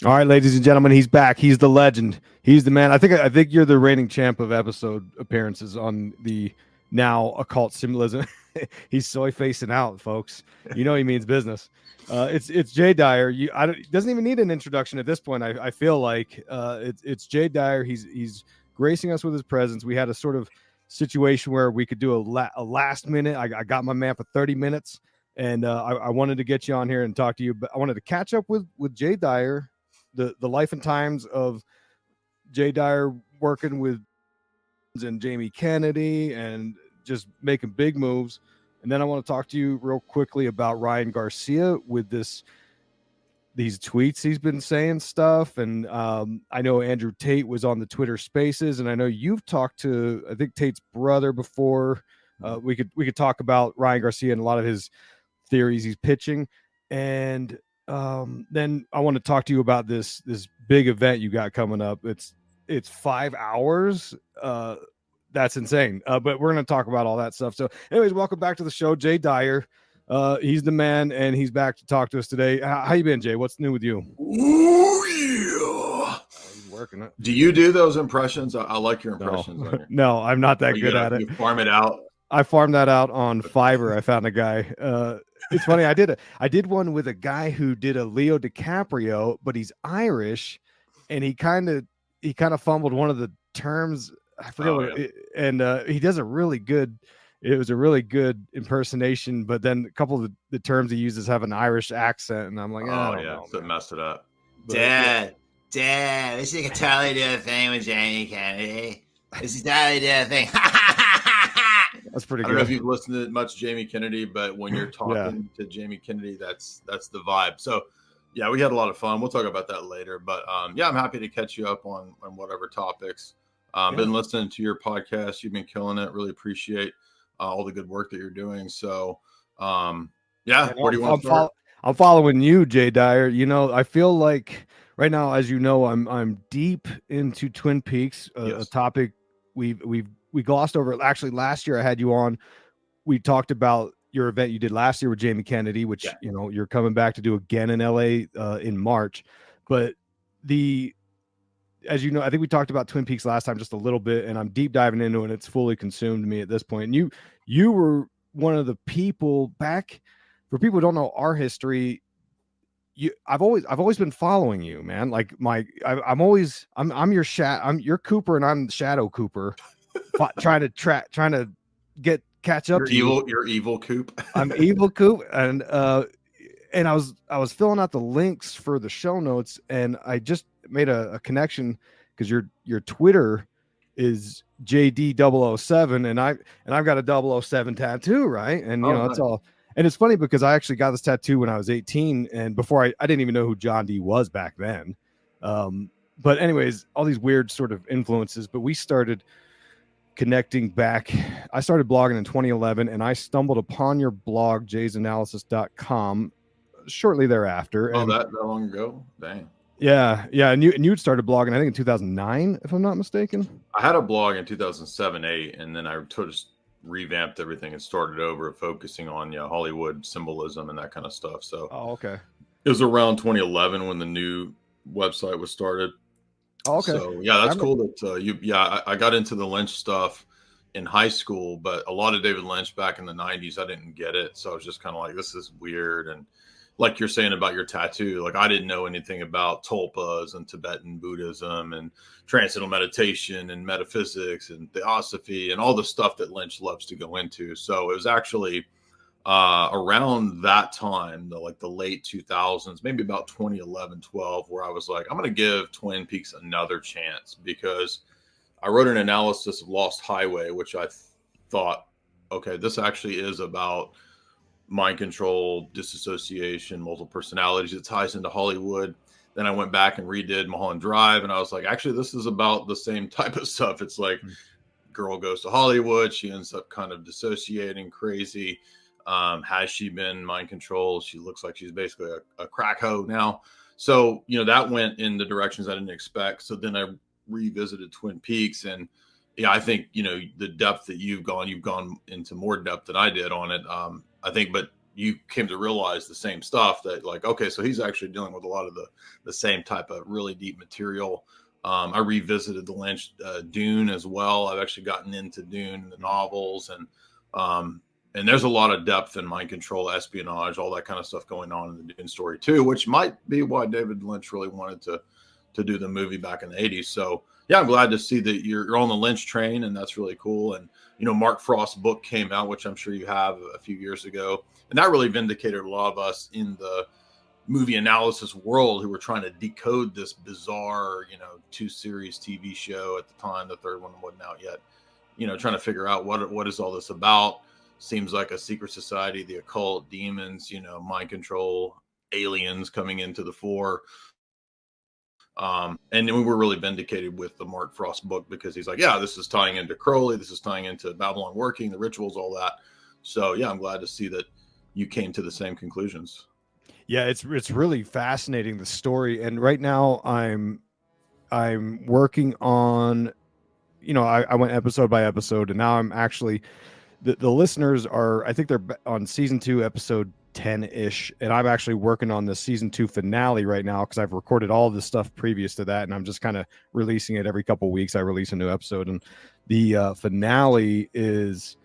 All right, ladies and gentlemen, he's back. He's the legend. He's the man. I think you're the reigning champ of episode appearances on the now occult symbolism. He's soy facing out, folks. You know he means business. It's Jay Dyer. Doesn't even need an introduction at this point. I feel like it's Jay Dyer. He's gracing us with his presence. We had a sort of situation where we could do a last minute. I got my man for 30 minutes, and I wanted to get you on here and talk to you. But I wanted to catch up with Jay Dyer, the life and times of Jay Dyer working with and Jamie Kennedy and just making big moves. And then I want to talk to you real quickly about Ryan Garcia with these tweets he's been saying stuff. And I know Andrew Tate was on the Twitter Spaces, and I know you've talked to I think Tate's brother before. We could talk about Ryan Garcia and a lot of his theories he's pitching. And then I want to talk to you about this big event you got coming up. It's 5 hours. That's insane. But we're going to talk about all that stuff. So anyways, welcome back to the show, Jay Dyer. He's the man, and he's back to talk to us today. How you been, Jay? What's new with you? Ooh, yeah. He's working it. Do you do those impressions? I like your impressions. No, I'm not that good at it. You farm it out. I farmed that out on Fiverr. I found a guy. It's funny. I did one with a guy who did a Leo DiCaprio, but he's Irish, and he kind of fumbled one of the terms. I forget and he does a really good. It was a really good impersonation, but then a couple of the terms he uses have an Irish accent, and I'm like, so it messed it up. Dad, this is a totally do a thing with Jamie Kennedy. This is totally do a thing. That's pretty good. I don't know if you've listened to much Jamie Kennedy, but when you're talking to Jamie Kennedy, that's the vibe. So yeah, we had a lot of fun. We'll talk about that later. But I'm happy to catch you up on whatever topics. Been listening to your podcast. You've been killing it. Really appreciate all the good work that you're doing. So where do you want to start? I'm following you, Jay Dyer. You know, I feel like right now, as you know, I'm deep into Twin Peaks, a topic we glossed over. Actually, last year I had you on. We talked about your event you did last year with Jamie Kennedy, which you know you're coming back to do again in LA in March. But as you know, I think we talked about Twin Peaks last time just a little bit, and I'm deep diving into it. And it's fully consumed me at this point. And you were one of the people back. For people who don't know our history, I've always been following you, man. Like I'm your Cooper, and I'm Shadow Cooper, trying to catch up. You're evil Coop. I'm evil Coop, and I was filling out the links for the show notes, and I just made a connection because your Twitter is JD007, and I've got a 007 tattoo, right? And that's all. And it's funny because I actually got this tattoo when I was 18, and before I didn't even know who John D was back then. But anyways, all these weird sort of influences, but we started connecting back. I started blogging in 2011, and I stumbled upon your blog, jaysanalysis.com, shortly thereafter. That long ago? Dang. Yeah. And you'd started blogging, I think, in 2009, if I'm not mistaken. I had a blog in 2007-8, and then I just revamped everything and started over, focusing on Hollywood symbolism and that kind of stuff. So okay. It was around 2011 when the new website was started. Okay. So that's cool that I got into the Lynch stuff in high school, but a lot of David Lynch back in the 90s, I didn't get it. So I was just kind of like, this is weird. And like you're saying about your tattoo, like I didn't know anything about tulpas and Tibetan Buddhism and transcendental meditation and metaphysics and theosophy and all the stuff that Lynch loves to go into. So it was actually around that time, the late 2000s, maybe about 2011, 12, where I was like, I'm going to give Twin Peaks another chance, because I wrote an analysis of Lost Highway, which I thought, okay, this actually is about mind control, disassociation, multiple personalities. It ties into Hollywood. Then I went back and redid Mulholland Drive, and I was like, actually, this is about the same type of stuff. It's like girl goes to Hollywood. She ends up kind of dissociating, crazy. Has she been mind controlled? She looks like she's basically a crack hoe now. So, that went in the directions I didn't expect. So then I revisited Twin Peaks, and I think, the depth that you've gone into more depth than I did on it. I think, but you came to realize the same stuff, that like, okay, so he's actually dealing with a lot of the same type of really deep material. I revisited the Lynch Dune as well. I've actually gotten into Dune, the novels, and there's a lot of depth in mind control, espionage, all that kind of stuff going on in the Dune story too, which might be why David Lynch really wanted to do the movie back in the 80s. So yeah, I'm glad to see that you're on the Lynch train, and that's really cool. And, you know, Mark Frost's book came out, which I'm sure you have, a few years ago. And that really vindicated a lot of us in the movie analysis world who were trying to decode this bizarre, you know, 2-series TV show at the time. The third one wasn't out yet, you know, trying to figure out what is all this about. Seems like a secret society, the occult, demons, you know, mind control, aliens coming into the fore. And then we were really vindicated with the Mark Frost book, because he's like, yeah, this is tying into Crowley, this is tying into Babylon working, the rituals, all that. So yeah, I'm glad to see that you came to the same conclusions. Yeah, it's really fascinating, the story. And right now I'm working on, you know, I went episode by episode, and now I'm actually the listeners are, I think they're on season 2, episode 10-ish, and I'm actually working on the season 2 finale right now, because I've recorded all of the stuff previous to that, and I'm just kind of releasing it every couple of weeks. I release a new episode, and the finale is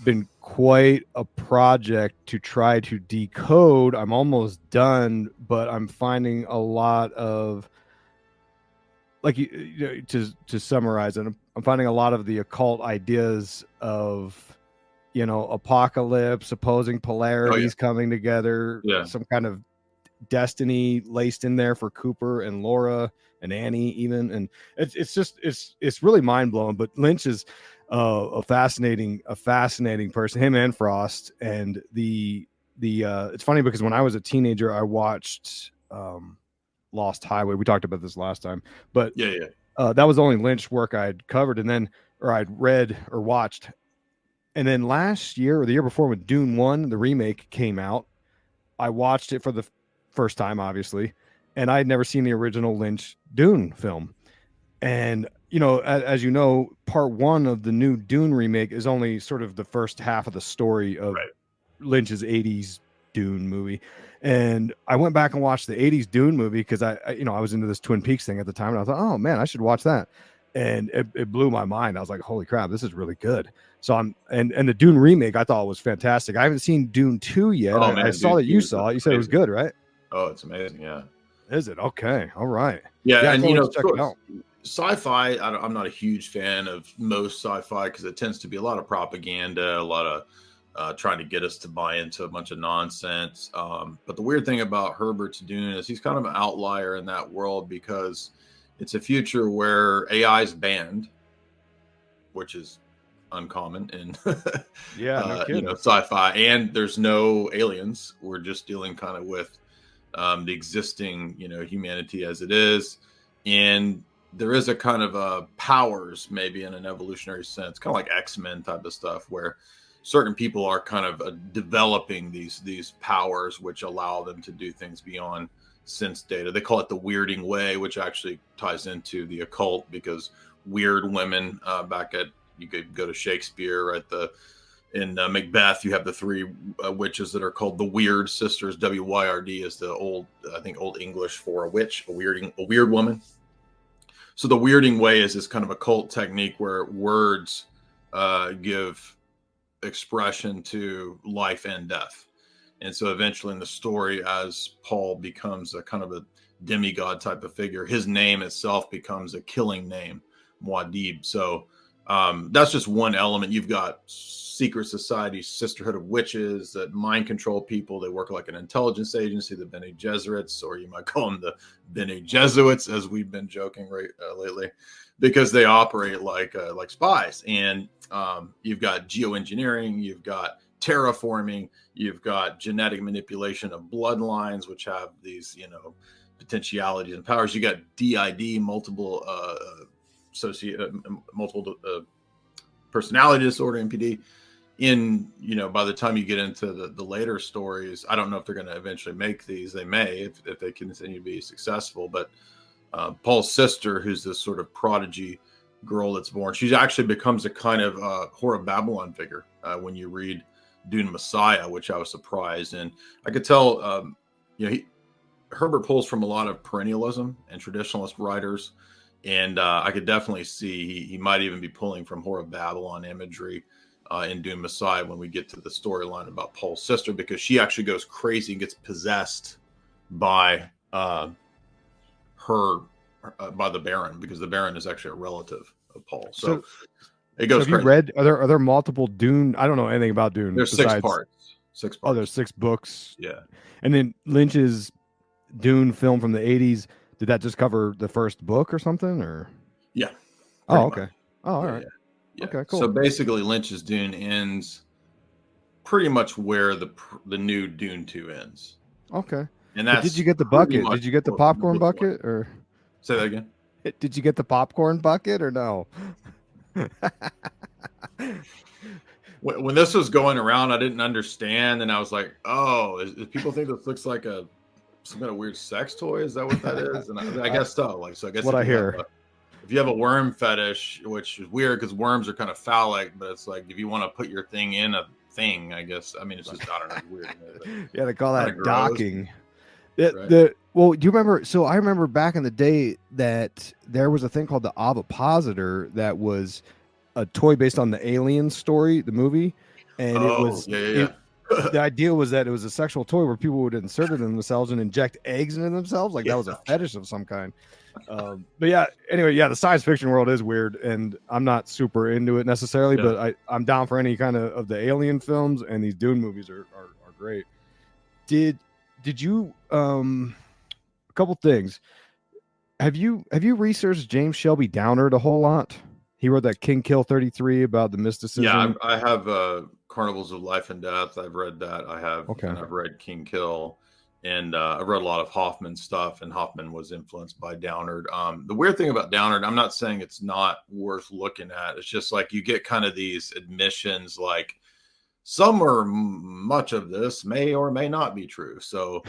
been quite a project to try to decode. I'm almost done, but I'm finding a lot of, like, you know, to summarize it, I'm finding a lot of the occult ideas of, you know, apocalypse, opposing polarities coming together, some kind of destiny laced in there for Cooper and Laura and Annie even. And it's really mind blowing. But Lynch is a fascinating person, him and Frost. And the it's funny because when I was a teenager, I watched Lost Highway. We talked about this last time, but that was the only Lynch work I'd covered, or I'd read or watched. And then last year or the year before, when Dune 1, the remake, came out, I watched it for the first time, obviously, and I had never seen the original Lynch Dune film. And, you know, as you know, part 1 of the new Dune remake is only sort of the first half of the story of Lynch's 80s Dune movie. And I went back and watched the 80s Dune movie because I was into this Twin Peaks thing at the time, and I thought, oh man, I should watch that. And it blew my mind. I was like, holy crap, this is really good. So and the Dune remake I thought was fantastic. I haven't seen Dune 2 yet. Oh, man, I saw that you saw it. You said it was good, right? Oh, it's amazing. Yeah. Is it? Okay. All right. Yeah. And, you know, check it out. Sci-fi, I'm not a huge fan of most sci-fi because it tends to be a lot of propaganda, a lot of trying to get us to buy into a bunch of nonsense. But the weird thing about Herbert's Dune is he's kind of an outlier in that world, because it's a future where AI is banned, which is uncommon in no you know, sci-fi, and there's no aliens. We're just dealing kind of with the existing, you know, humanity as it is. And there is a kind of powers, maybe in an evolutionary sense, kind of like X-Men type of stuff, where certain people are kind of developing these powers which allow them to do things beyond sense data. They call it the weirding way, which actually ties into the occult, because weird women you could go to Shakespeare, right? In Macbeth, you have the 3 witches that are called the Weird Sisters. WYRD is the old English for a witch, a weird woman. So the weirding way is this kind of occult technique where words give expression to life and death. And so eventually in the story, as Paul becomes a kind of a demigod type of figure, his name itself becomes a killing name, Muad'Dib. So that's just one element. You've got secret society, sisterhood of witches that mind control people. They work like an intelligence agency, the Bene Gesserits, or you might call them the Bene Jesuits, as we've been joking lately, because they operate like spies. And you've got geoengineering, you've got terraforming, you've got genetic manipulation of bloodlines, which have these, you know, potentialities and powers. You got DID, multiple personality disorder, MPD. In, you know, by the time you get into the later stories, I don't know if they're going to eventually make these. They may, if they continue to be successful. But Paul's sister, who's this sort of prodigy girl that's born, she actually becomes a kind of Whore of Babylon figure when you read Dune Messiah, which I was surprised. And I could tell, Herbert pulls from a lot of perennialism and traditionalist writers. And I could definitely see he might even be pulling from Whore of Babylon imagery in Dune Messiah when we get to the storyline about Paul's sister, because she actually goes crazy and gets possessed by by the Baron, because the Baron is actually a relative of Paul. So it goes. So have you read? Are there multiple Dune? I don't know anything about Dune. There's besides, 6 parts. 6 parts. Oh, there's 6 books. Yeah. And then Lynch's Dune film from the 80s. Did that just cover the first book or something? Or yeah. Oh, okay. Much. Oh, all right. Yeah. Okay, cool. So basically, Lynch's Dune ends pretty much where the new Dune 2 ends. Okay. And that's. Did you get the bucket? Did you get the popcorn bucket? Or say that again? Did you get the popcorn bucket or no? When this was going around, I didn't understand, and I was like, "Oh, is people think this looks like some kind of weird sex toy? Is that what that is?" And I guess so. Like, so I guess what I hear. If you have a worm fetish, which is weird because worms are kind of phallic, but it's like if you want to put your thing in a thing, I guess. I mean, it's just I don't know, weird. Yeah, they call that docking. Right. Well, do you remember? So I remember back in the day that there was a thing called the ovipositor that was a toy based on the Alien story, the movie, and it was the idea was that it was a sexual toy where people would insert it in themselves and inject eggs into themselves, like that was a fetish of some kind. But yeah, anyway, the science fiction world is weird, and I'm not super into it necessarily, but I'm down for any kind of the Alien films, and these Dune movies are great. Did you a couple things? Have you researched James Shelby Downard a whole lot? He wrote that King Kill 33 about the mysticism. Yeah, I have Carnivals of Life and Death. I've read that. I have, and I've read King Kill, and I've read a lot of Hoffman stuff, and Hoffman was influenced by Downard. The weird thing about Downard, I'm not saying it's not worth looking at. It's just like you get kind of these admissions, like some or much of this may or may not be true. So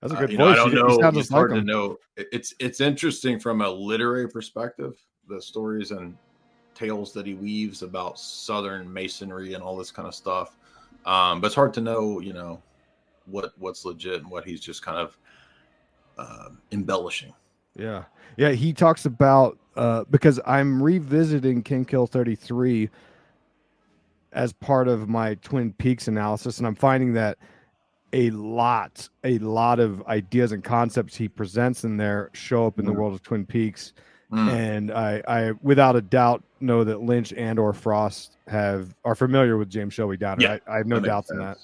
that's a good voice. I don't know. It's hard to know. It's interesting from a literary perspective, the stories and tales that he weaves about Southern Masonry and all this kind of stuff. But it's hard to know, what's legit and what he's just kind of embellishing. Yeah. He talks about because I'm revisiting King Kill 33 as part of my Twin Peaks analysis, and I'm finding that a lot of ideas and concepts he presents in there show up in the world of Twin Peaks. And I without a doubt know that Lynch and or Frost are familiar with James Shelby Downard. Yeah, I have no doubts in that.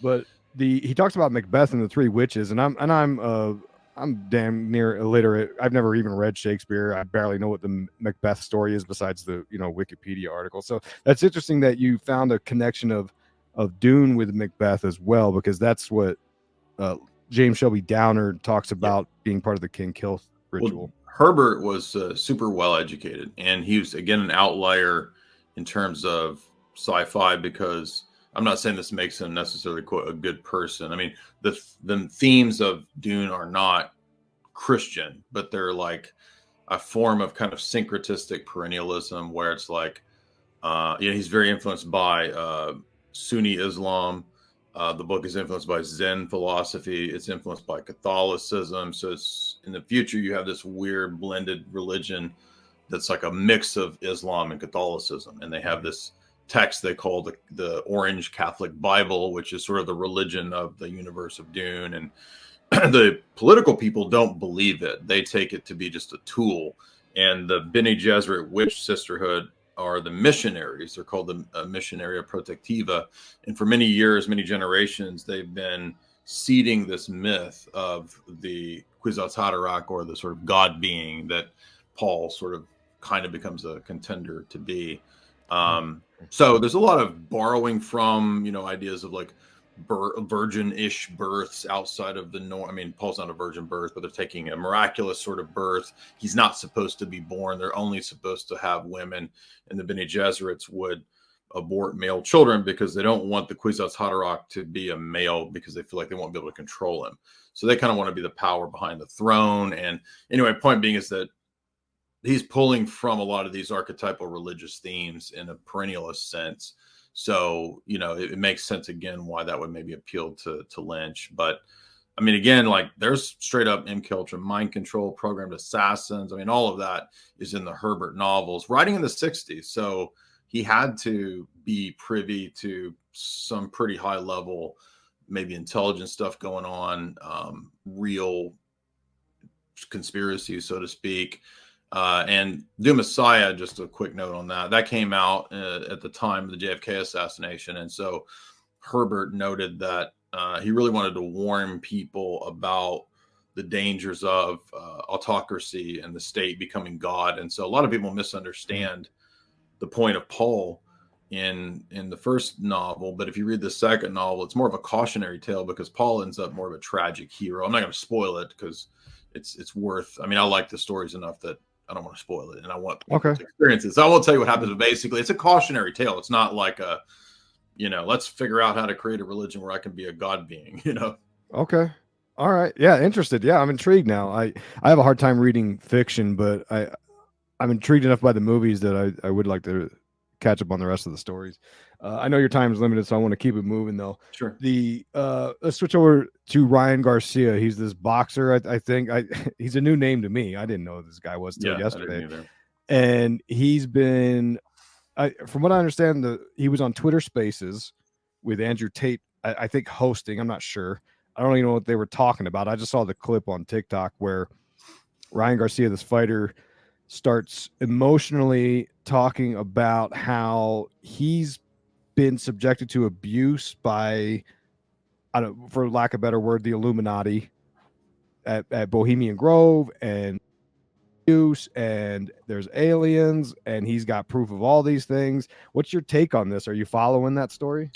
But he talks about Macbeth and the Three Witches, and I'm damn near illiterate. I've never even read Shakespeare. I barely know what the Macbeth story is besides the Wikipedia article. So that's interesting that you found a connection of Dune with Macbeth as well, because that's what James Shelby Downard talks about being part of the King Kill ritual. Well, Herbert was super well educated, and he was again an outlier in terms of sci-fi, because I'm not saying this makes him necessarily quote a good person. I mean, the themes of Dune are not Christian, but they're like a form of kind of syncretistic perennialism, where it's like, he's very influenced by Sunni Islam. The book is influenced by Zen philosophy. It's influenced by Catholicism. So it's, in the future, you have this weird blended religion that's like a mix of Islam and Catholicism. And they have this text they call the Orange Catholic Bible, which is sort of the religion of the universe of Dune. And the political people don't believe it. They take it to be just a tool. And the Bene Gesserit witch sisterhood are the missionaries. They're called the Missionaria Protectiva. And for many years, many generations, they've been seeding this myth of the Kwisatz Haderach, or the sort of God being that Paul sort of kind of becomes a contender to be. So there's a lot of borrowing from, ideas of like virgin-ish births outside of the norm. I mean, Paul's not a virgin birth, but they're taking a miraculous sort of birth. He's not supposed to be born. They're only supposed to have women, and the Bene Gesserits would abort male children because they don't want the Kwisatz Haderach to be a male, because they feel like they won't be able to control him. So they kind of want to be the power behind the throne. And anyway, point being is that he's pulling from a lot of these archetypal religious themes in a perennialist sense. So, it makes sense again why that would maybe appeal to Lynch. But I mean, again, like there's straight up MK Ultra mind control, programmed assassins. I mean, all of that is in the Herbert novels, writing in the 60s. So he had to be privy to some pretty high level, maybe intelligence stuff going on, real conspiracy, so to speak. And Doom Messiah, just a quick note on that, that came out at the time of the JFK assassination. And so Herbert noted that he really wanted to warn people about the dangers of autocracy and the state becoming God. And so a lot of people misunderstand the point of Paul in the first novel. But if you read the second novel, it's more of a cautionary tale because Paul ends up more of a tragic hero. I'm not going to spoil it because it's worth, I mean, I like the stories enough that I don't want to spoil it and I want people to experience it. So I won't tell you what happens, but basically it's a cautionary tale. It's not like let's figure out how to create a religion where I can be a God being, Okay. All right. Yeah. Interested. Yeah. I'm intrigued now. I have a hard time reading fiction, but I'm intrigued enough by the movies that I would like to catch up on the rest of the stories. I know your time is limited, so I want to keep it moving though. Sure. Let's switch over to Ryan Garcia. He's this boxer. I think he's a new name to me. I didn't know who this guy was till yesterday. And he's been, from what I understand, he was on Twitter Spaces with Andrew Tate, I think hosting. I'm not sure. I don't even know what they were talking about. I just saw the clip on TikTok where Ryan Garcia, this fighter, starts emotionally talking about how he's been subjected to abuse by, for lack of a better word, the Illuminati at Bohemian Grove, and abuse, and there's aliens, and he's got proof of all these things. What's your take on this? Are you following that story?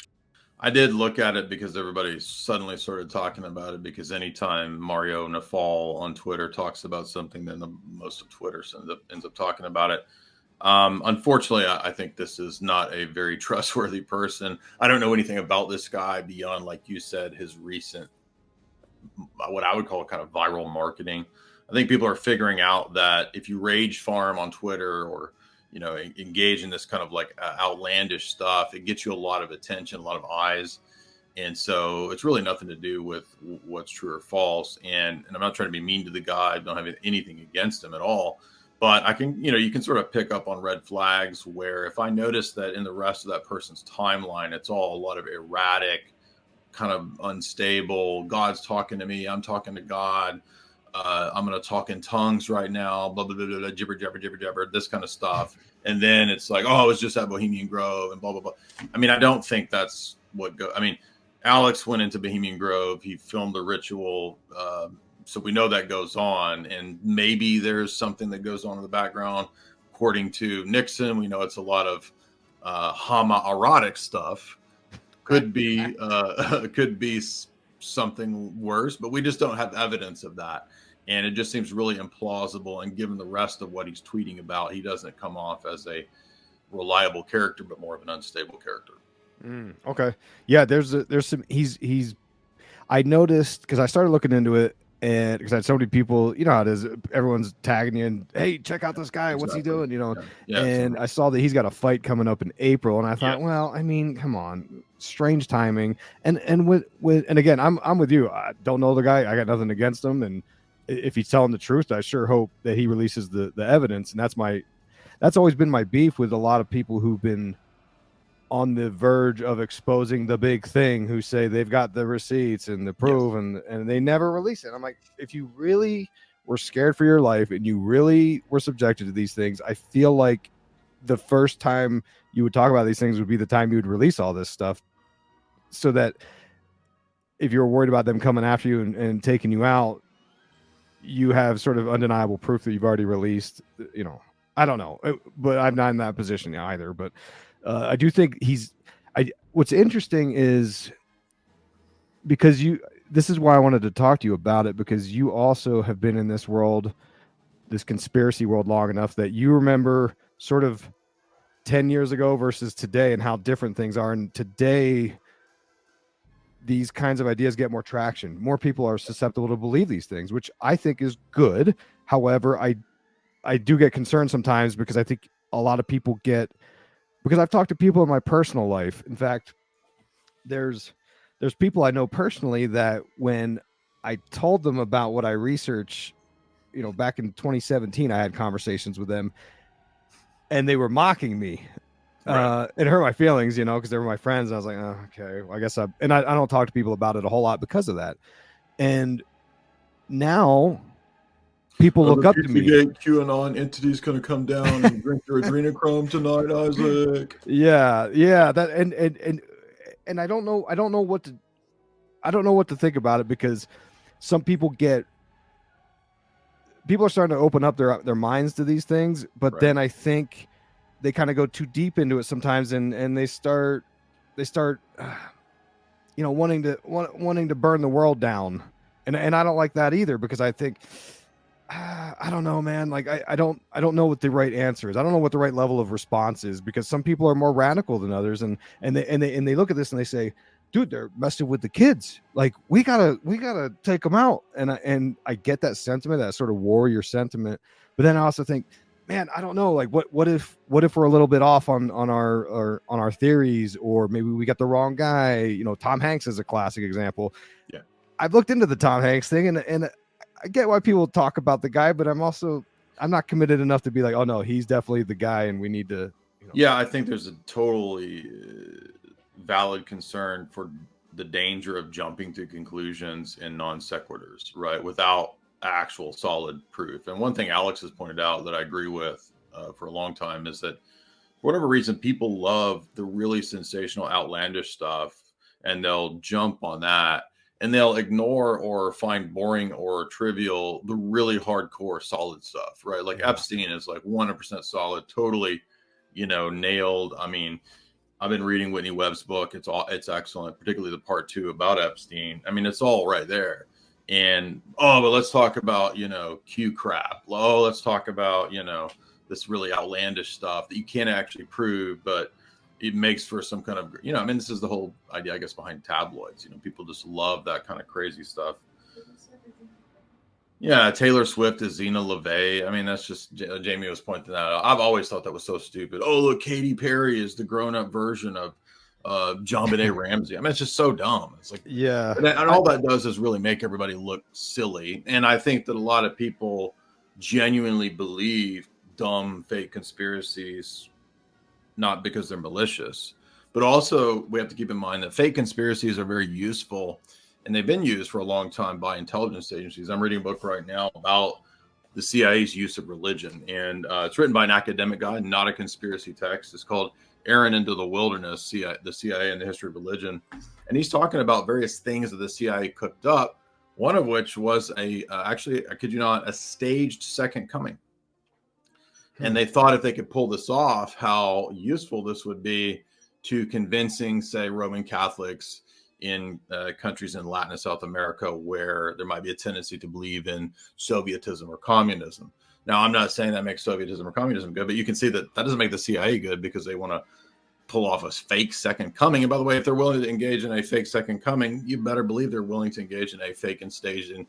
I did look at it because everybody suddenly started talking about it, because anytime Mario Nafal on Twitter talks about something, then most of Twitter ends up talking about it. Unfortunately, I think this is not a very trustworthy person. I don't know anything about this guy beyond, like you said, his recent, what I would call kind of viral marketing. I think people are figuring out that if you rage farm on Twitter or engage in this kind of like outlandish stuff, it gets you a lot of attention, a lot of eyes. And so it's really nothing to do with what's true or false. And I'm not trying to be mean to the guy. I don't have anything against him at all. But I can, you can sort of pick up on red flags where if I notice that in the rest of that person's timeline, it's all a lot of erratic, kind of unstable, God's talking to me, I'm talking to God. I'm going to talk in tongues right now, blah, blah, blah, blah, blah, jibber, jabber, jibber, jabber, this kind of stuff. And then it's like, oh, it's just at Bohemian Grove and blah, blah, blah. I mean, I don't think that's Alex went into Bohemian Grove. He filmed the ritual. So we know that goes on. And maybe there's something that goes on in the background. According to Nixon, we know it's a lot of homoerotic stuff. Could be something worse, but we just don't have evidence of that. And it just seems really implausible. And given the rest of what he's tweeting about, he doesn't come off as a reliable character, but more of an unstable character. Okay. Yeah. There's some, I noticed, cause I started looking into it, and because I had so many people, you know how it is, everyone's tagging you and, hey, check out this guy. What's he doing? Yeah, and I saw that he's got a fight coming up in April, and I thought, well, I mean, come on, strange timing. And again, I'm with you. I don't know the guy. I got nothing against him. And if he's telling the truth, I sure hope that he releases the evidence. And that's always been my beef with a lot of people who've been on the verge of exposing the big thing, who say they've got the receipts and the proof, and they never release it. I'm like, if you really were scared for your life and you really were subjected to these things, I feel like the first time you would talk about these things would be the time you would release all this stuff, so that if you're worried about them coming after you and taking you out, you have sort of undeniable proof that you've already released. I don't know, but I'm not in that position either. But I do think what's interesting is, because this is why I wanted to talk to you about it, because you also have been in this world, this conspiracy world, long enough that you remember sort of 10 years ago versus today and how different things are. And today, these kinds of ideas get more traction. More people are susceptible to believe these things, which I think is good. However, I do get concerned sometimes, because I think a lot of people get because I've talked to people in my personal life. In fact, there's people I know personally that when I told them about what I research, back in 2017, I had conversations with them and they were mocking me. Right. It hurt my feelings, because they were my friends. And I was like, oh, okay, well, I guess I don't talk to people about it a whole lot because of that. And now people look up to me. QAnon entity's going to come down and drink your adrenochrome tonight, Isaac. Yeah. That and I don't know what to think about it, because some people are starting to open up their minds to these things, but then I think they kind of go too deep into it sometimes, and they start wanting to burn the world down, and I don't like that either, because I think I don't know, man. Like I don't know what the right answer is. I don't know what the right level of response is, because some people are more radical than others, and they look at this and they say, dude, they're messing with the kids. Like we gotta take them out. And I get that sentiment, that sort of warrior sentiment. But then I also think, man, I don't know. Like what if we're a little bit off on our theories, or maybe we got the wrong guy. Tom Hanks is a classic example. Yeah, I've looked into the Tom Hanks thing, and I get why people talk about the guy, but I'm not committed enough to be like, oh no, he's definitely the guy, and we need to. Yeah, I think there's a totally valid concern for the danger of jumping to conclusions in non sequiturs, right, without actual solid proof. And one thing Alex has pointed out that I agree with for a long time is that for whatever reason, people love the really sensational, outlandish stuff, and they'll jump on that, and they'll ignore or find boring or trivial the really hardcore, solid stuff, right? Like Epstein is like 100% solid, totally, nailed. I mean, I've been reading Whitney Webb's book. It's excellent, particularly the part 2 about Epstein. I mean, it's all right there. And but let's talk about Q crap. Oh, let's talk about this really outlandish stuff that you can't actually prove, but it makes for some kind of this is the whole idea, I guess, behind tabloids. People just love that kind of crazy stuff. Yeah, Taylor Swift is Zena LaVey. I mean, that's just Jamie was pointing that out. I've always thought that was so stupid. Oh, look, Katy Perry is the grown-up version of John Benet Ramsey. I mean, it's just so dumb. It's like, yeah, and all that does is really make everybody look silly. And I think that a lot of people genuinely believe dumb, fake conspiracies, not because they're malicious, but also we have to keep in mind that fake conspiracies are very useful, and they've been used for a long time by intelligence agencies. I'm reading a book right now about the CIA's use of religion, and it's written by an academic guy, not a conspiracy text. It's called Aaron into the Wilderness, the CIA and the History of Religion. And he's talking about various things that the CIA cooked up, one of which was actually, I kid you not, a staged second coming. And they thought if they could pull this off, how useful this would be to convincing, say, Roman Catholics in countries in Latin and South America where there might be a tendency to believe in Sovietism or communism. Now, I'm not saying that makes Sovietism or communism good, but you can see that doesn't make the CIA good, because they want to pull off a fake second coming. And by the way, if they're willing to engage in a fake second coming, you better believe they're willing to engage in a fake and staged and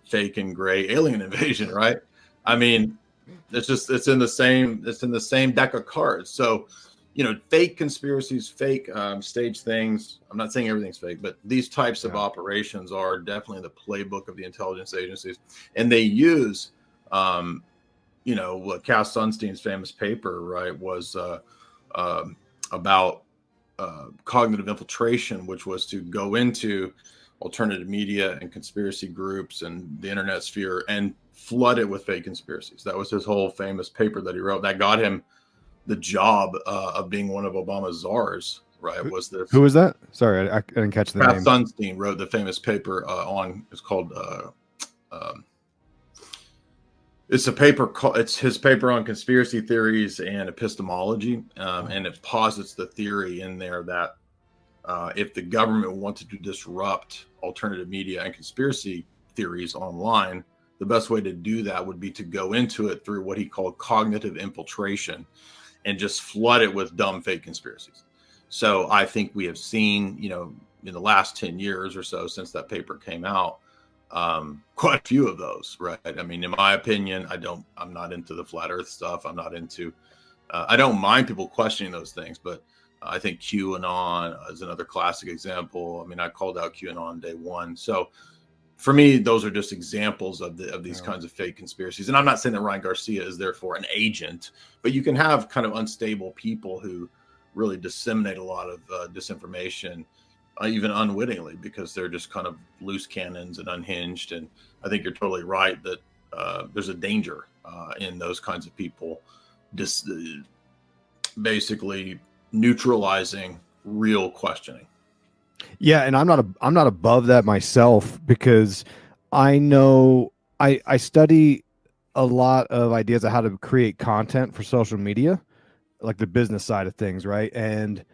fake and gray alien invasion, right? I mean, it's in the same deck of cards. So, fake conspiracies, fake staged things. I'm not saying everything's fake, but these types of operations are definitely the playbook of the intelligence agencies, and they use. What Cass Sunstein's famous paper, right, was about cognitive infiltration, which was to go into alternative media and conspiracy groups and the internet sphere and flood it with fake conspiracies. That was his whole famous paper that he wrote. That got him the job of being one of Obama's czars, right? Was this? Who was that? Sorry, I didn't catch the name. Cass Sunstein wrote the famous paper it's called it's a paper it's his paper on conspiracy theories and epistemology, and it posits the theory in there that if the government wanted to disrupt alternative media and conspiracy theories online, the best way to do that would be to go into it through what he called cognitive infiltration and just flood it with dumb fake conspiracies. So I think we have seen, in the last 10 years or so since that paper came out, quite a few of those, right? I mean, in my opinion, I'm not into the flat earth stuff. I'm not into I don't mind people questioning those things, but I think QAnon is another classic example. I mean, I called out QAnon day one. So for me, those are just examples of these kinds of fake conspiracies. And I'm not saying that Ryan Garcia is therefore an agent, but you can have kind of unstable people who really disseminate a lot of disinformation, even unwittingly, because they're just kind of loose cannons and unhinged. And I think you're totally right that there's a danger in those kinds of people basically neutralizing real questioning. Yeah, and I'm not above that myself, because I know I study a lot of ideas of how to create content for social media, like the business side of things, right? And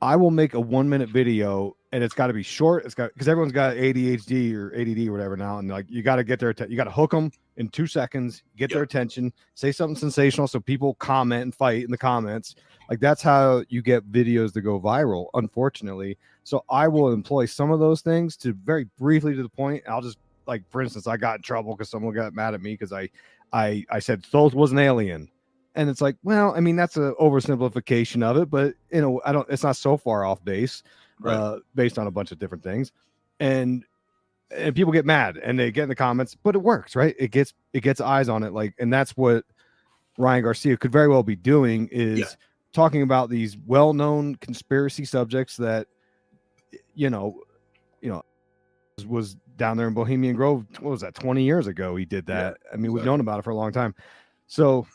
I will make a 1-minute video, and it's got to be short. It's got, because everyone's got ADHD or ADD or whatever now, and like you got to get their you got to hook them in 2 seconds, get their attention, say something sensational so people comment and fight in the comments. Like that's how you get videos to go viral, unfortunately. So I will employ some of those things to very briefly to the point. I'll just, like, for instance, I got in trouble because someone got mad at me because I said Thoth was an alien. And it's like, well, I mean, that's an oversimplification of it, but it's not so far off base, based on a bunch of different things. And people get mad and they get in the comments, but it works, right? It gets eyes on it. Like, and that's what Ryan Garcia could very well be doing, is talking about these well-known conspiracy subjects that, was down there in Bohemian Grove. What was that? 20 years ago. He did that. I mean, we've known about it for a long time. So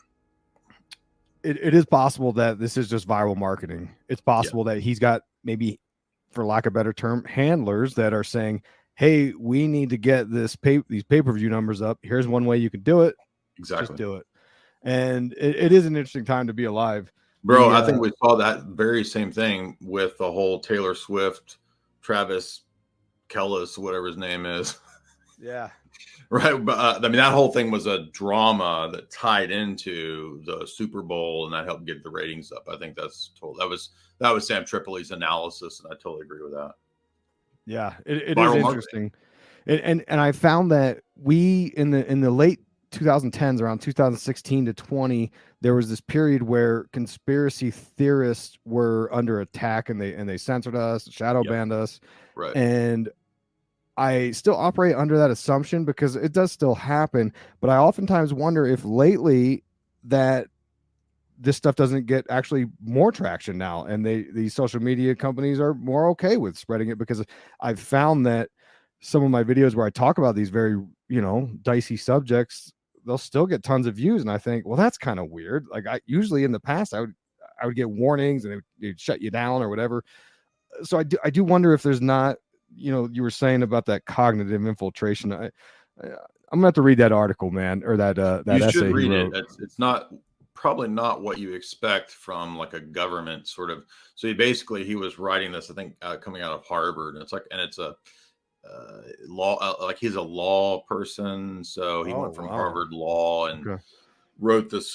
it is possible that this is just viral marketing. It's possible that he's got, maybe, for lack of a better term, handlers that are saying, hey, we need to get these pay-per-view numbers up. Here's one way you can do it. Exactly. Just do it. And it is an interesting time to be alive. Bro, I think we saw that very same thing with the whole Taylor Swift, Travis Kellis, whatever his name is. Yeah. Right. But I mean, that whole thing was a drama that tied into the Super Bowl, and that helped get the ratings up. I think that was Sam Tripoli's analysis, and I totally agree with that. Yeah, it is interesting. And I found that we in the late 2010s, around 2016 to 20, there was this period where conspiracy theorists were under attack, and they censored us, shadow banned us. Right. And I still operate under that assumption because it does still happen, but I oftentimes wonder if lately that this stuff doesn't get actually more traction now, and these social media companies are more okay with spreading it, because I've found that some of my videos where I talk about these very, dicey subjects, they'll still get tons of views, and I think, well, that's kind of weird. Like, I usually in the past I would get warnings and they'd shut you down or whatever. So I do wonder if there's not, you were saying about that cognitive infiltration. I'm gonna have to read that article, man, or that you essay should read he wrote. It's probably not what you expect from like a government sort of. So he was writing this, I think, coming out of Harvard, and it's a law, like he's a law person, so he went from Harvard Law and wrote this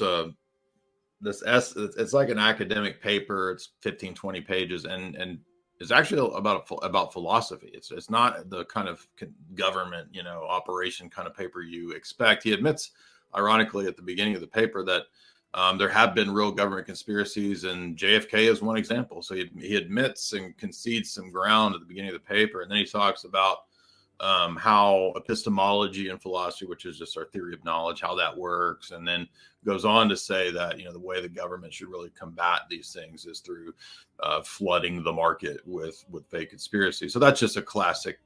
it's like an academic paper. It's 15-20 pages, and it's actually about philosophy. It's not the kind of government, operation kind of paper you expect. He admits, ironically, at the beginning of the paper that there have been real government conspiracies, and JFK is one example. So he admits and concedes some ground at the beginning of the paper, and then he talks about how epistemology and philosophy, which is just our theory of knowledge, how that works, and then goes on to say that the way the government should really combat these things is through flooding the market with fake conspiracy. So that's just a classic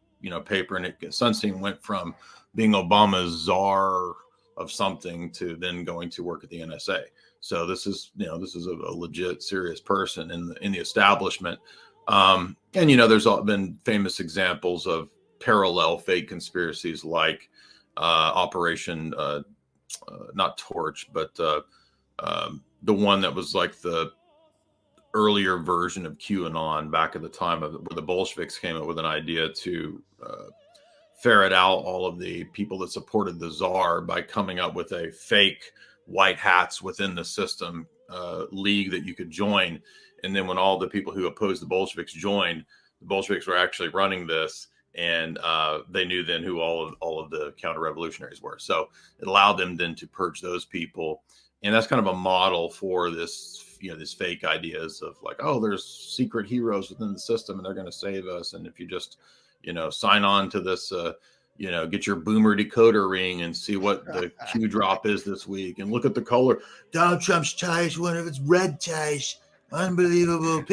paper, and Sunstein went from being Obama's czar of something to then going to work at the NSA. So this is a legit serious person in the establishment. And there's been famous examples of parallel fake conspiracies like Operation not Torch, but the one that was like the earlier version of QAnon back at the time where the Bolsheviks came up with an idea to ferret out all of the people that supported the czar by coming up with a fake white hats within the system league that you could join. And then when all the people who opposed the Bolsheviks joined, the Bolsheviks were actually running this, and they knew then who all of the counter-revolutionaries were. So it allowed them then to purge those people, and that's kind of a model for this, these fake ideas of like, oh, there's secret heroes within the system, and they're going to save us, and if you just, sign on to this, get your boomer decoder ring and see what the Q drop is this week, and look at the color. Donald Trump's ties, one of its red ties. Unbelievable.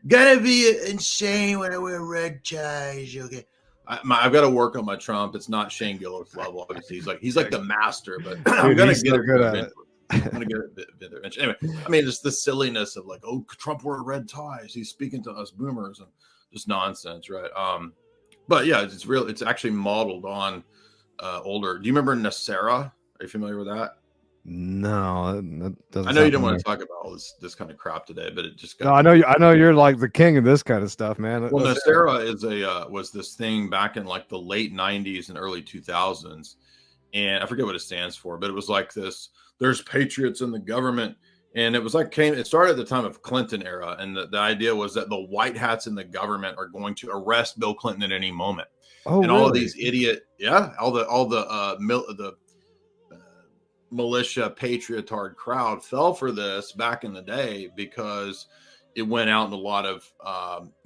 Gonna be insane when I wear red ties. Okay. I've got to work on my Trump. It's not Shane Gillis level. Obviously, he's like the master, but I'm gonna get it. I'm gonna get it eventually. Anyway, just the silliness of like, oh, Trump wore red ties. He's speaking to us boomers, and just nonsense, right? But yeah, it's real. It's actually modeled on older. Do you remember Nacera? Are you familiar with that? No, that doesn't. I know you don't want to talk about all this kind of crap today, but it just got. No, I know you're like the king of this kind of stuff, man. Well, Nacera is was this thing back in like the late '90s and early 2000s, and I forget what it stands for, but it was like this. There's patriots in the government, and it was like it started at the time of Clinton era, and the idea was that the white hats in the government are going to arrest Bill Clinton at any moment. Oh, and really? all of these all the militia patriotard crowd fell for this back in the day because it went out in a lot of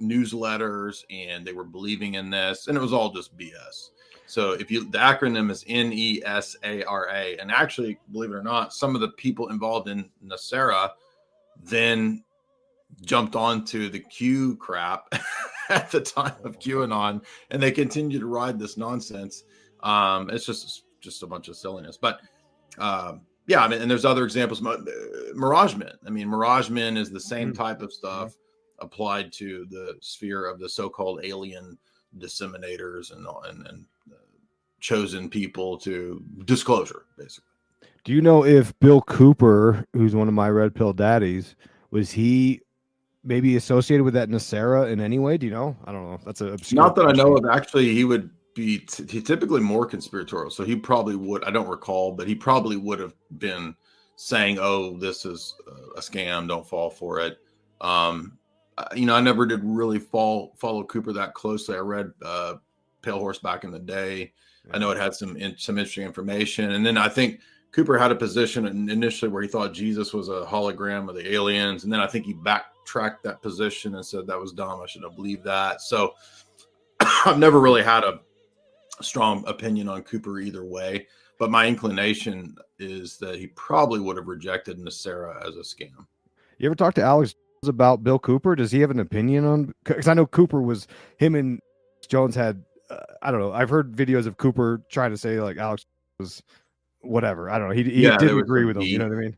newsletters, and they were believing in this, and it was all just BS. So the acronym is NESARA, and actually, believe it or not, some of the people involved in Nacera then jumped onto the Q crap at the time of QAnon, and they continue to ride this nonsense. It's just a bunch of silliness, but and there's other examples. Mirage Men. Mirage Men is the same type of stuff applied to the sphere of the so-called alien disseminators and chosen people to disclosure, basically. Do you know if Bill Cooper, who's one of my red pill daddies, was he maybe associated with that Nacera in any way? Do you know? I don't know. That's a not that question. I know of. Actually, he would be typically more conspiratorial. So he probably would. I don't recall, but he probably would have been saying, "Oh, this is a scam. Don't fall for it." I never did really follow Cooper that closely. I read Pale Horse back in the day. I know it had some interesting information, and then I think Cooper had a position initially where he thought Jesus was a hologram of the aliens, and then I think he backtracked that position and said that was dumb. I shouldn't have believed that. So I've never really had a strong opinion on Cooper either way, but my inclination is that he probably would have rejected Nacera as a scam. You ever talk to Alex about Bill Cooper? Does he have an opinion on? Because I know Cooper was him and Jones had. I don't know. I've heard videos of Cooper trying to say like Alex was whatever. I don't know. He didn't agree with him. You know what I mean?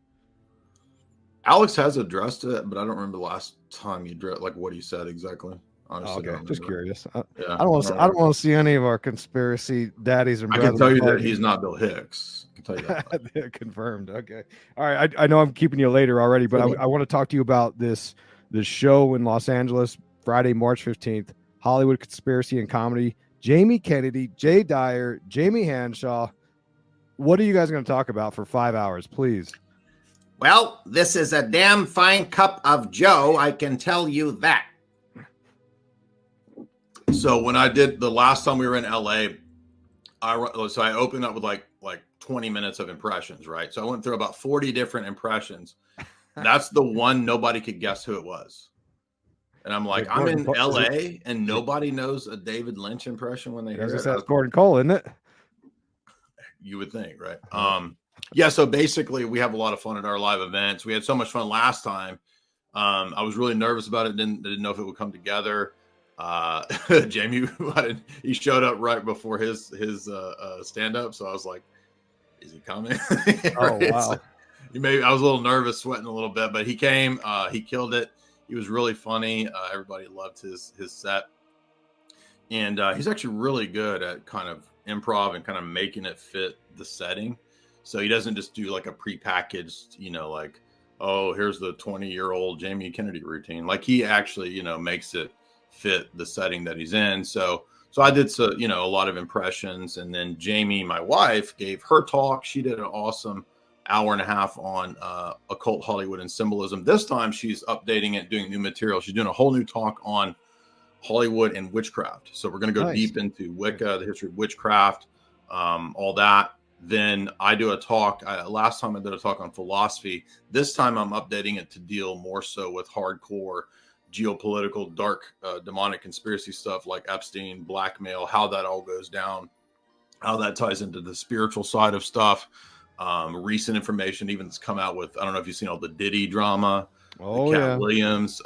Alex has addressed it, but I don't remember the last time he addressed like what he said exactly. Honestly, okay, just curious. I don't want to see any of our conspiracy daddies and brothers. I can tell you that he's not Bill Hicks. I can tell you that. Confirmed. Okay. All right. I know I'm keeping you later already, but I want to talk to you about this show in Los Angeles, Friday, March 15th, Hollywood Conspiracy and Comedy. Jamie Kennedy, Jay Dyer, Jamie Hanshaw. What are you guys going to talk about for 5 hours, please? Well, this is a damn fine cup of Joe. I can tell you that. So when I did the last time we were in LA, I opened up with like 20 minutes of impressions, right? So I went through about 40 different impressions. That's the one nobody could guess who it was. And I'm like, I'm in LA and nobody knows a David Lynch impression when they hear it. That's Gordon Cole, isn't it? You would think, right? So basically we have a lot of fun at our live events. We had so much fun last time. I was really nervous about it. Didn't know if it would come together. Jamie, he showed up right before his stand-up. So I was like, is he coming? Oh, wow. I was a little nervous, sweating a little bit, but he came, he killed it. He was really funny. Everybody loved his set. And he's actually really good at kind of improv and kind of making it fit the setting. So he doesn't just do like a prepackaged, like, oh, here's the 20-year-old Jamie Kennedy routine. Like he actually, makes it fit the setting that he's in. So I did a lot of impressions. And then Jamie, my wife, gave her talk. She did an awesome hour and a half on occult Hollywood and symbolism. This time she's updating it, doing new material. She's doing a whole new talk on Hollywood and witchcraft. So we're going to go Nice. deep into Wicca, the history of witchcraft, all that. Then I do a talk. Last time I did a talk on philosophy. This time I'm updating it to deal more so with hardcore geopolitical, dark, demonic conspiracy stuff like Epstein, blackmail, how that all goes down, how that ties into the spiritual side of stuff. Recent information even that's come out with, I don't know if you've seen all the Diddy drama, Oh, Katt yeah. Williams.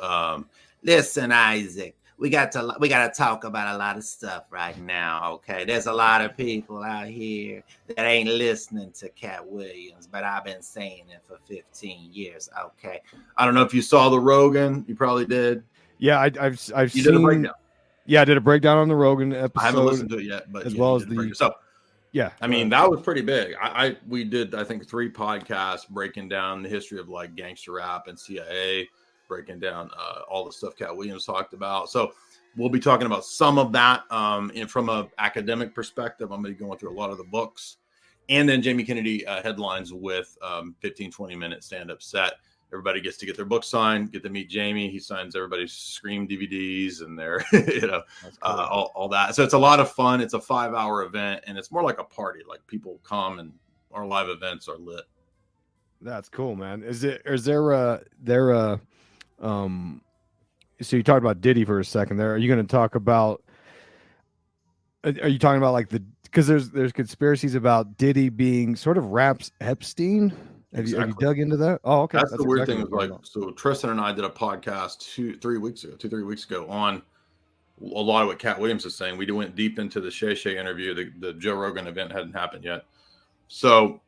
Listen, Isaac, we got to talk about a lot of stuff right now. Okay, there's a lot of people out here that ain't listening to Katt Williams, but I've been saying it for 15 years. Okay, I don't know if you saw the Rogan. You probably did. Yeah, I've You seen. did a breakdown. Yeah, I did a breakdown on the Rogan episode. I haven't listened to it yet, but as yeah, well you as did a the. breakdown. So Yeah, I mean, that was pretty big. We did, I think, 3 podcasts breaking down the history of like gangster rap and CIA, breaking down all the stuff Katt Williams talked about. So we'll be talking about some of that. And from an academic perspective, I'm going to be going through a lot of the books. And then Jamie Kennedy headlines with 15, 20-minute stand-up set. Everybody gets to get their book signed, get to meet Jamie. He signs everybody's Scream DVDs and their, cool. All that. So it's a lot of fun. It's a 5-hour event, and it's more like a party. Like people come, and our live events are lit. That's cool, man. So you talked about Diddy for a second there. Are you going to talk about? Are you talking about like because there's conspiracies about Diddy being sort of raps Epstein? Have you dug into that? Oh, okay. That's the weird exactly thing. Like, so Tristan and I did a podcast 2-3 weeks ago on a lot of what Katt Williams is saying. We went deep into the Shay Shay interview. The Joe Rogan event hadn't happened yet. So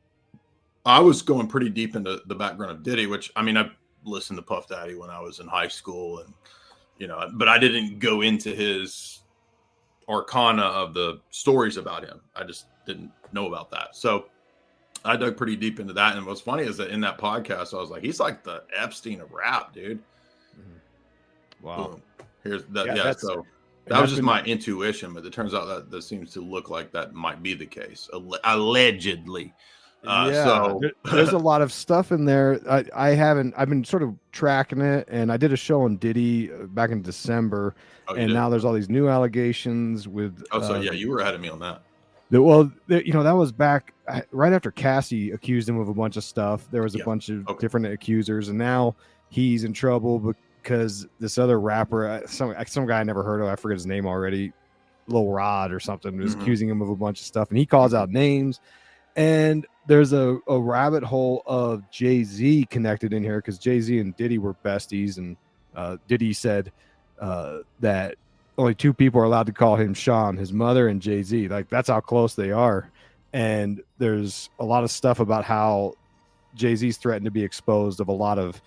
I was going pretty deep into the background of Diddy, which, I mean, I listened to Puff Daddy when I was in high school and, but I didn't go into his arcana of the stories about him. I just didn't know about that. So I dug pretty deep into that. And what's funny is that in that podcast, I was like, he's like the Epstein of rap, dude. Wow. Boom. Here's that. Yeah. So that was just my intuition, but it turns out that seems to look like that might be the case. Allegedly. There's a lot of stuff in there. I've been sort of tracking it, and I did a show on Diddy back in December, and now there's all these new allegations with. You were ahead of me on that. That was back right after Cassie accused him of a bunch of stuff. There was a bunch of different accusers, and now he's in trouble because this other rapper, some guy I never heard of, I forget his name already, Lil Rod or something, was accusing him of a bunch of stuff, and he calls out names. And there's a rabbit hole of Jay-Z connected in here because Jay-Z and Diddy were besties, and Diddy said that only 2 people are allowed to call him Sean, his mother and Jay-Z. Like, that's how close they are. And there's a lot of stuff about how Jay-Z's threatened to be exposed of a lot of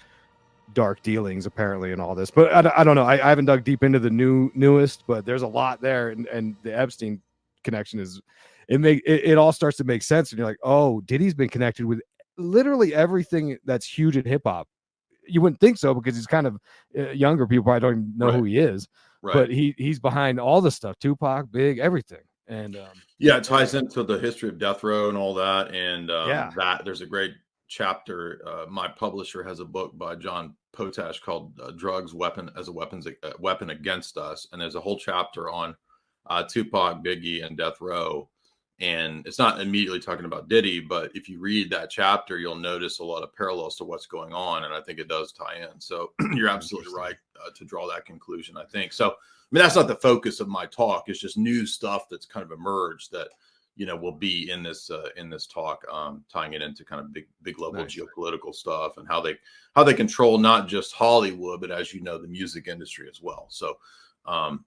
dark dealings, apparently, and all this. But I don't know. I haven't dug deep into the newest, but there's a lot there. And the Epstein connection is, it all starts to make sense. And you're like, oh, Diddy's been connected with literally everything that's huge in hip hop. You wouldn't think so because he's kind of younger. People probably don't even know who he is. Right. But he's behind all the stuff, Tupac, Big, everything. And it ties into the history of death row and all that. And that there's a great chapter. My publisher has a book by John Potash called Drugs Weapon Against Us. And there's a whole chapter on Tupac, Biggie, and death row. And it's not immediately talking about Diddy, but if you read that chapter, you'll notice a lot of parallels to what's going on. And I think it does tie in. So you're absolutely right to draw that conclusion, I think. So, I mean, that's not the focus of my talk. It's just new stuff that's kind of emerged that, will be in this talk, tying it into kind of big global geopolitical stuff and how they control not just Hollywood, but as you know, the music industry as well. So,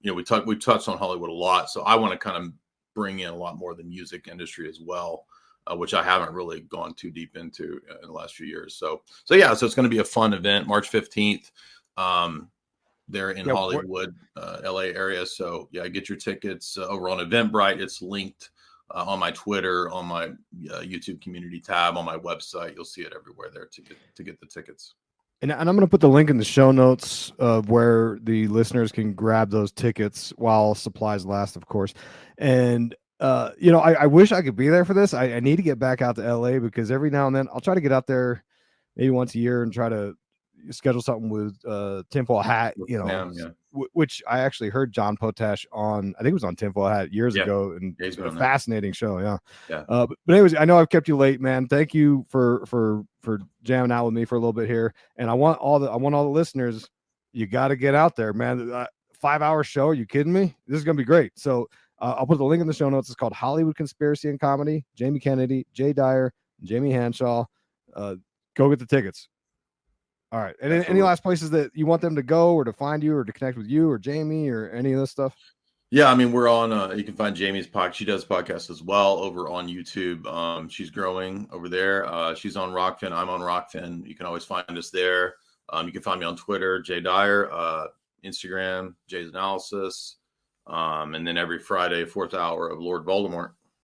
we touched on Hollywood a lot. So I want to kind of bring in a lot more of the music industry as well, which I haven't really gone too deep into in the last few years. So it's going to be a fun event, March 15th. They're in Hollywood, LA area. So get your tickets over on Eventbrite. It's linked on my Twitter, on my YouTube community tab, on my website. You'll see it everywhere there to get the tickets. And I'm going to put the link in the show notes of where the listeners can grab those tickets while supplies last, of course. And, I wish I could be there for this. I need to get back out to LA because every now and then I'll try to get out there maybe once a year and try to, schedule something with Tinfoil Hat, you know, Yeah. which I actually heard John Potash on. I think it was on Tinfoil Hat years ago, and he's been a on fascinating show. Yeah. Yeah. But anyways, I know I've kept you late, man. Thank you for jamming out with me for a little bit here. And I want all the listeners. You got to get out there, man. 5-hour show. Are you kidding me? This is gonna be great. So I'll put the link in the show notes. It's called Hollywood Conspiracy and Comedy. Jamie Kennedy, Jay Dyer, and Jamie Hanshaw. Go get the tickets. All right. And any last places that you want them to go or to find you or to connect with you or Jamie or any of this stuff? Yeah, I mean, we're on, you can find Jamie's podcast. She does podcasts as well over on YouTube. She's growing over there. She's on Rockfin. I'm on Rockfin. You can always find us there. You can find me on Twitter, Jay Dyer, Instagram, Jay's Analysis. And then every Friday, 4th hour of Lord Voldemort.